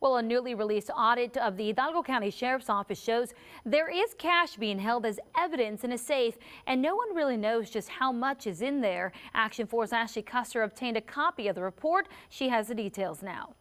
Well, a newly released audit of the Hidalgo County Sheriff's Office shows there is cash being held as evidence in a safe, and no one really knows just how much is in there. Action 4's Ashley Custer obtained a copy of the report. She has the details now.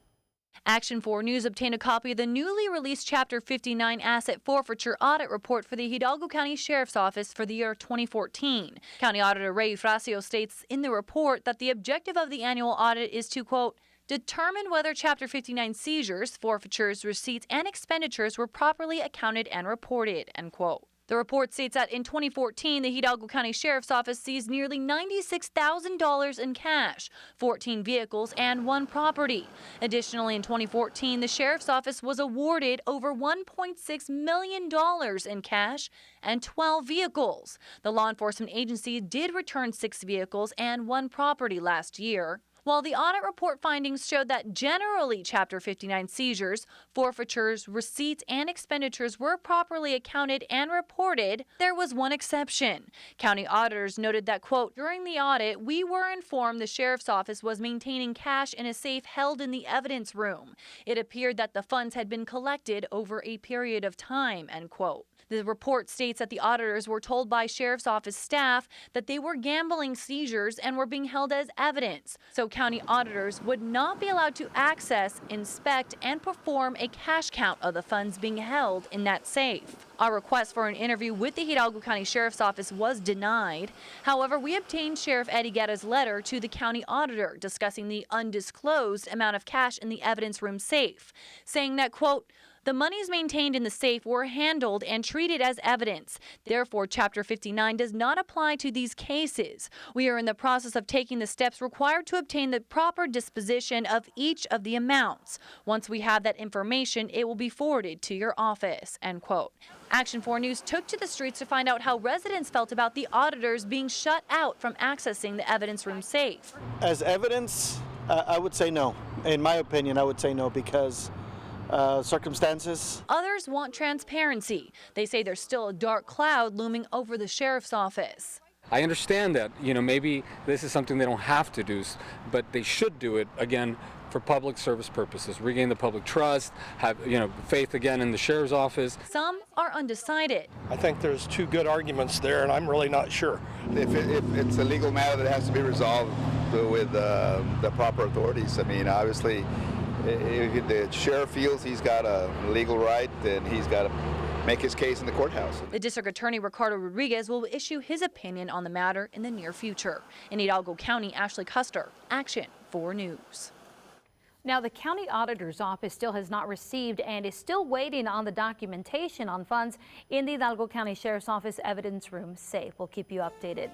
Action 4 News obtained a copy of the newly released Chapter 59 Asset Forfeiture Audit Report for the Hidalgo County Sheriff's Office for the year 2014. County Auditor Ray Fracio states in the report that the objective of the annual audit is to, quote, determine whether Chapter 59 seizures, forfeitures, receipts, and expenditures were properly accounted and reported, end quote. The report states that in 2014, the Hidalgo County Sheriff's Office seized nearly $96,000 in cash, 14 vehicles, and 1 property. Additionally, in 2014, the Sheriff's Office was awarded over $1.6 million in cash and 12 vehicles. The law enforcement agency did return 6 vehicles and 1 property last year. While the audit report findings showed that generally Chapter 59 seizures, forfeitures, receipts, and expenditures were properly accounted and reported, there was one exception. County auditors noted that, quote, during the audit, we were informed the Sheriff's Office was maintaining cash in a safe held in the evidence room. It appeared that the funds had been collected over a period of time, end quote. The report states that the auditors were told by Sheriff's Office staff that they were gambling seizures and were being held as evidence. So county auditors would not be allowed to access, inspect, and perform a cash count of the funds being held in that safe. Our request for an interview with the Hidalgo County Sheriff's Office was denied. However, we obtained Sheriff Eddie Guetta's letter to the county auditor discussing the undisclosed amount of cash in the evidence room safe, saying that, quote, the monies maintained in the safe were handled and treated as evidence. Therefore, Chapter 59 does not apply to these cases. We are in the process of taking the steps required to obtain the proper disposition of each of the amounts. Once we have that information, it will be forwarded to your office, end quote. Action 4 News took to the streets to find out how residents felt about the auditors being shut out from accessing the evidence room safe. As evidence, I would say no. In my opinion, I would say no because circumstances. Others want transparency. They say there's still a dark cloud looming over the sheriff's office. I understand that, maybe this is something they don't have to do, but they should do it, again, for public service purposes, regain the public trust, have faith again in the sheriff's office. Some are undecided. I think there's 2 good arguments there, and I'm really not sure. If it's a legal matter that has to be resolved with the proper authorities, obviously, if the sheriff feels he's got a legal right, then he's got to make his case in the courthouse. The district attorney, Ricardo Rodriguez, will issue his opinion on the matter in the near future. In Hidalgo County, Ashley Custer, Action 4 News. Now, the county auditor's office still has not received and is still waiting on the documentation on funds in the Hidalgo County Sheriff's Office evidence room safe. We'll keep you updated.